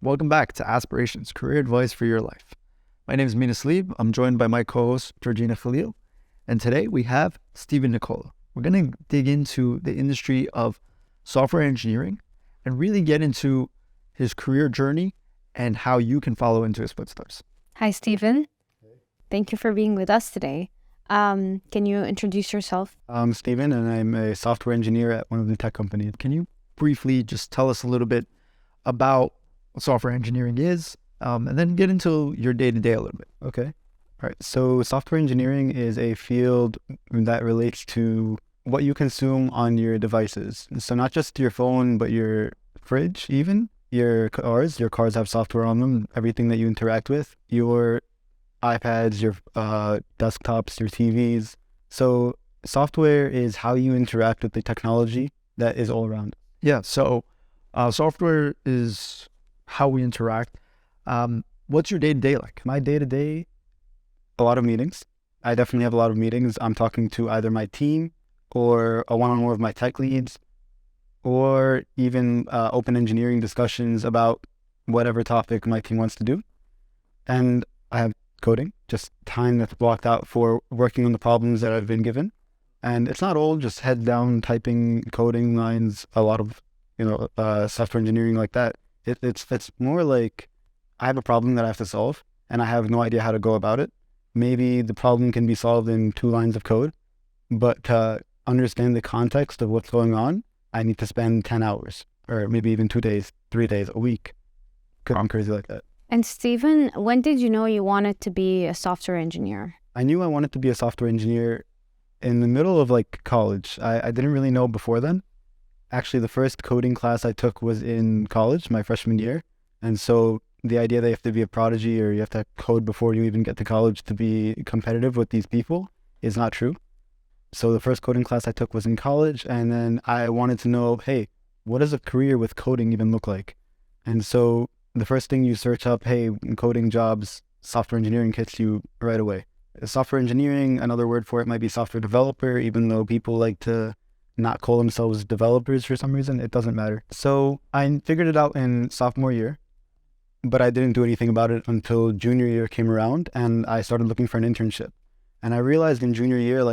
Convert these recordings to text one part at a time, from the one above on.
Welcome back to Aspirations, Career Advice for Your Life. My name is Mina Sleeb. I'm joined by my co-host, Georgina Khalil. And today we have Stephen Nicola. We're going to dig into the industry of software engineering and really get into his career journey and how you can follow into his footsteps. Hi, Stephen. Thank you for being with us today. Can you introduce yourself? I'm Steven, and I'm a software engineer at one of the tech companies. Can you briefly just tell us a little bit about what software engineering is, and then get into your day-to-day a little bit? Okay. All right. So software engineering is a field that relates to what you consume on your devices. So not just your phone, but your fridge, even your cars. Your cars have software on them. Everything that you interact with, your iPads, your desktops, your TVs. So software is how you interact with the technology that is all around. Yeah, so software is how we interact. What's your day-to-day like? My day-to-day, a lot of meetings. I definitely have a lot of meetings. I'm talking to either my team or a one-on-one with my tech leads, or even open engineering discussions about whatever topic my team wants to do. And I have coding, just time that's blocked out for working on the problems that I've been given. And it's not all just head down typing coding lines, a lot of, software engineering like that. It's more like I have a problem that I have to solve and I have no idea how to go about it. Maybe the problem can be solved in 2 lines of code, but to understand the context of what's going on, I need to spend 10 hours or maybe even 2 days, 3 days, a week. Could be crazy like that. And Stephen, when did you know you wanted to be a software engineer? I knew I wanted to be a software engineer in the middle of college. I didn't really know before then. Actually, the first coding class I took was in college, my freshman year. And so the idea that you have to be a prodigy or you have to code before you even get to college to be competitive with these people is not true. So the first coding class I took was in college, and then I wanted to know, hey, what does a career with coding even look like? And so the first thing you search up, hey, coding jobs, software engineering hits you right away. Software engineering, another word for it might be software developer, even though people like to not call themselves developers for some reason. It doesn't matter. So I figured it out in sophomore year, but I didn't do anything about it until junior year came around and I started looking for an internship. And I realized in junior year,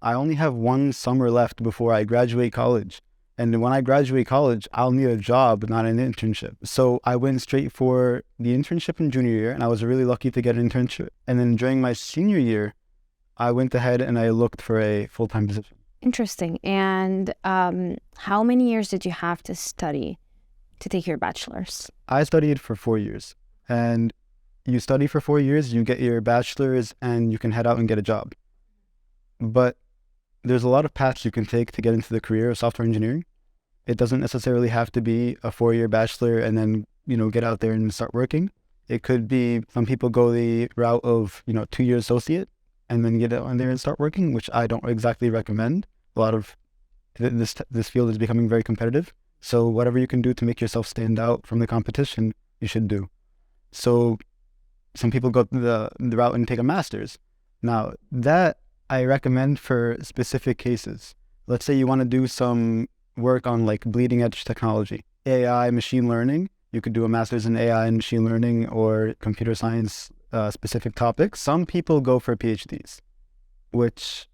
I only have 1 summer left before I graduate college. And when I graduate college, I'll need a job, not an internship. So I went straight for the internship in junior year, and I was really lucky to get an internship. And then during my senior year, I went ahead and I looked for a full-time position. Interesting. And how many years did you have to study to take your bachelor's? I studied for 4 years. And you study for 4 years, you get your bachelor's, and you can head out and get a job. But there's a lot of paths you can take to get into the career of software engineering. It doesn't necessarily have to be a 4-year bachelor and then, get out there and start working. It could be, some people go the route of, 2-year associate and then get out there and start working, which I don't exactly recommend. A lot of this field is becoming very competitive. So whatever you can do to make yourself stand out from the competition, you should do. So some people go the route and take a master's. Now, that I recommend for specific cases. Let's say you want to do some work on bleeding edge technology, AI, machine learning. You could do a master's in AI and machine learning or computer science specific topics. Some people go for PhDs, which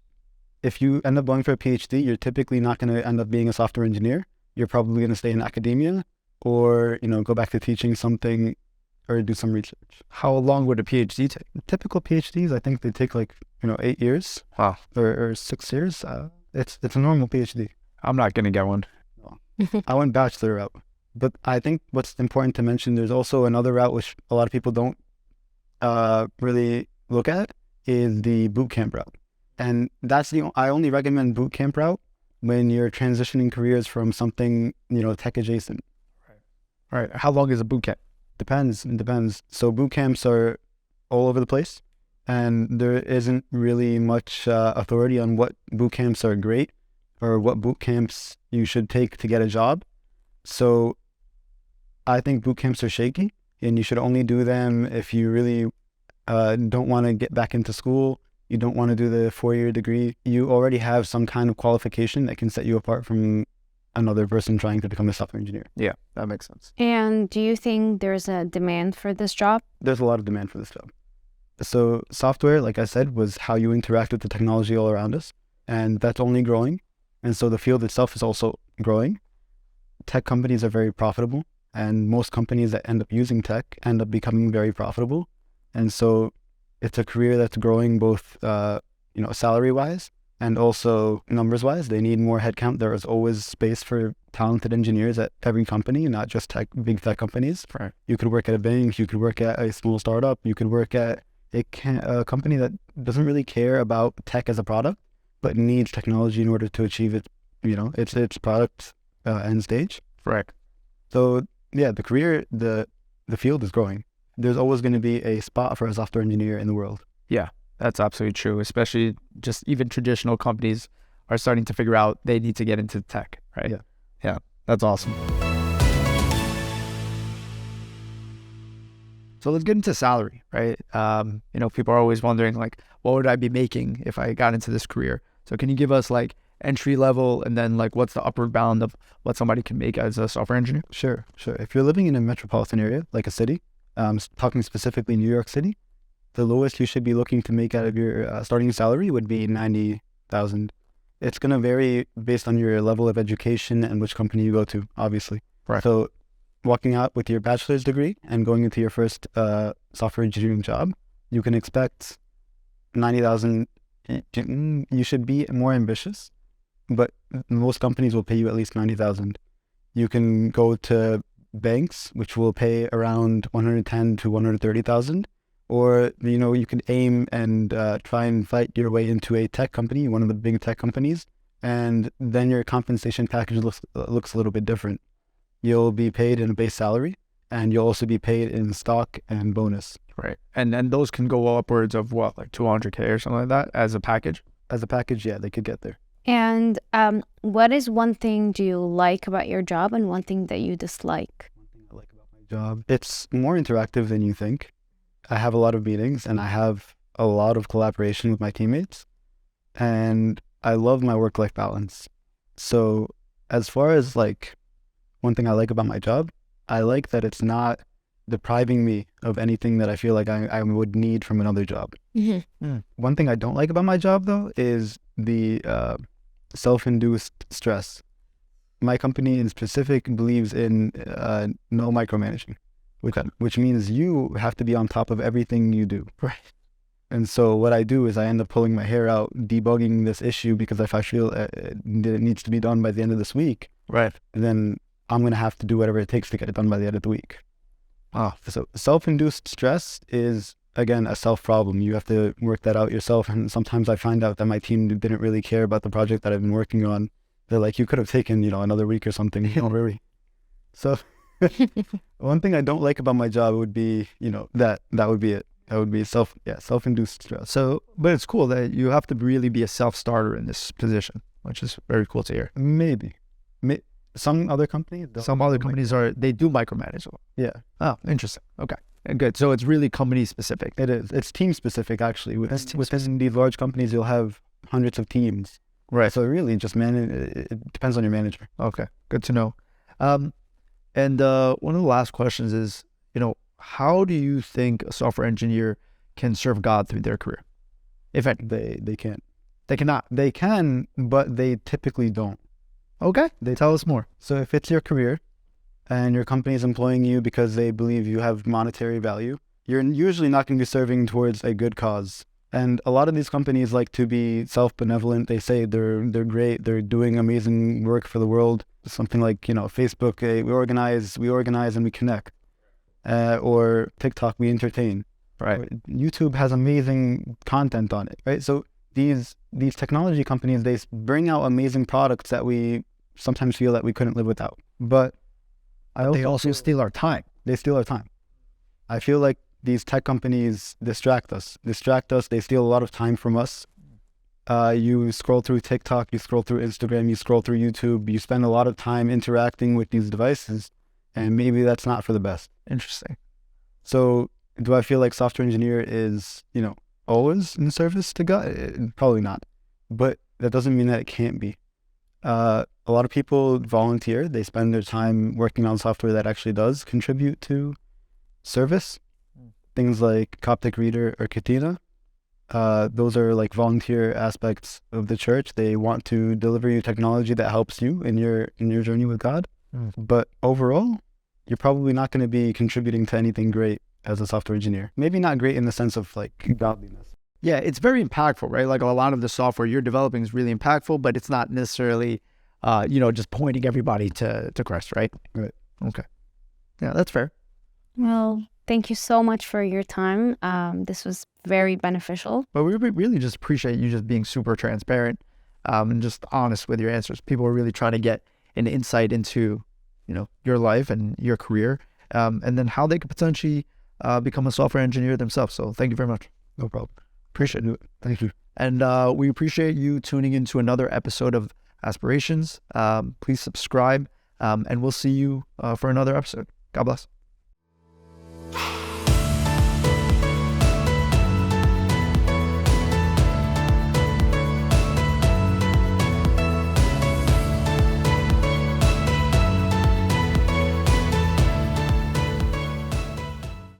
if you end up going for a PhD, you're typically not going to end up being a software engineer. You're probably going to stay in academia or, go back to teaching something or do some research. How long would a PhD take? Typical PhDs, I think they take 8 years. Wow. Or 6 years. It's a normal PhD. I'm not going to get one. I went bachelor route. But I think what's important to mention, there's also another route which a lot of people don't really look at, is the bootcamp route. And I only recommend bootcamp route when you're transitioning careers from something, tech adjacent. All right. How long is a bootcamp? It depends. So boot camps are all over the place, and there isn't really much authority on what boot camps are great or what boot camps you should take to get a job. So I think boot camps are shaky, and you should only do them if you really don't want to get back into school. You don't want to do the 4-year degree. You already have some kind of qualification that can set you apart from another person trying to become a software engineer. Yeah, that makes sense. And do you think there's a demand for this job? There's a lot of demand for this job. So software, like I said, was how you interact with the technology all around us, and that's only growing. And so the field itself is also growing. Tech companies are very profitable, and most companies that end up using tech end up becoming very profitable. And so it's a career that's growing both, salary-wise and also numbers-wise. They need more headcount. There is always space for talented engineers at every company, not just big tech companies. Right. You could work at a bank. You could work at a small startup. You could work at a company that doesn't really care about tech as a product, but needs technology in order to achieve its product end stage. Right. So yeah, the field is growing. There's always going to be a spot for a software engineer in the world. Yeah, that's absolutely true. Especially just even traditional companies are starting to figure out they need to get into tech, right? Yeah. Yeah, that's awesome. So let's get into salary, right? People are always wondering, like, what would I be making if I got into this career? So can you give us like entry level and then like what's the upper bound of what somebody can make as a software engineer? Sure. If you're living in a metropolitan area, like a city, talking specifically New York City, the lowest you should be looking to make out of your starting salary would be $90,000. It's going to vary based on your level of education and which company you go to, obviously. Right. So walking out with your bachelor's degree and going into your first software engineering job, you can expect 90,000. You should be more ambitious, but most companies will pay you at least 90,000. You can go to banks, which will pay around 110 to 130,000, or you can aim and try and fight your way into a tech company, one of the big tech companies, and then your compensation package looks a little bit different. You'll be paid in a base salary, and you'll also be paid in stock and bonus. Right. And those can go upwards of what, like 200K or something like that as a package? As a package, yeah, they could get there. And what is one thing do you like about your job and one thing that you dislike? One thing I like about my job, it's more interactive than you think. I have a lot of meetings and I have a lot of collaboration with my teammates, and I love my work-life balance. So as far as like one thing I like about my job, I like that it's not depriving me of anything that I feel like I would need from another job. Mm-hmm. One thing I don't like about my job, though, is the self-induced stress. My company in specific believes in no micromanaging, which means you have to be on top of everything you do. Right. And so what I do is I end up pulling my hair out, debugging this issue, because if I feel that it needs to be done by the end of this week, Right. then I'm going to have to do whatever it takes to get it done by the end of the week. So self-induced stress is, again, a self-problem. You have to work that out yourself. And sometimes I find out that my team didn't really care about the project that I've been working on. They're like, you could have taken, another week or something. Really. So one thing I don't like about my job would be, that would be it. That would be self-induced stress. So, but it's cool that you have to really be a self-starter in this position, which is very cool to hear. Maybe. Some other companies don't. Some other companies they do micromanage. Yeah. Oh, interesting. Okay. Good. So it's really company specific. It is. It's team specific, actually. Within these large companies, you'll have hundreds of teams. Right. So really just it depends on your manager. Okay. Good to know. And one of the last questions is, how do you think a software engineer can serve God through their career? If any. They can't. They cannot. They can, but they typically don't. Okay. Tell us more. So if it's your career and your company is employing you because they believe you have monetary value, you're usually not going to be serving towards a good cause. And a lot of these companies like to be self-benevolent. They say they're great. They're doing amazing work for the world. Something like, Facebook, we organize and we connect. Or TikTok, we entertain. Right. Or YouTube has amazing content on it, right? So these technology companies, they bring out amazing products that we sometimes feel that we couldn't live without. But they also steal our time. They steal our time. I feel like these tech companies distract us. They steal a lot of time from us. You scroll through TikTok, you scroll through Instagram, you scroll through YouTube. You spend a lot of time interacting with these devices, and maybe that's not for the best. Interesting. So do I feel like software engineer is, always in service to God? Probably not. But that doesn't mean that it can't be. A lot of people volunteer. They spend their time working on software that actually does contribute to service. Things like Coptic Reader or Katina. Those are like volunteer aspects of the church. They want to deliver you technology that helps you in your journey with God. But overall, you're probably not going to be contributing to anything great as a software engineer. Maybe not great in the sense of like godliness. Yeah, it's very impactful, right? Like a lot of the software you're developing is really impactful, but it's not necessarily, just pointing everybody to Christ, right? Right. Okay. Yeah, that's fair. Well, thank you so much for your time. This was very beneficial. But we really just appreciate you just being super transparent and just honest with your answers. People are really trying to get an insight into, your life and your career, and then how they could potentially become a software engineer themselves. So thank you very much. No problem. Appreciate it. Thank you. And we appreciate you tuning into another episode of Aspirations. Please subscribe, and we'll see you for another episode. God bless.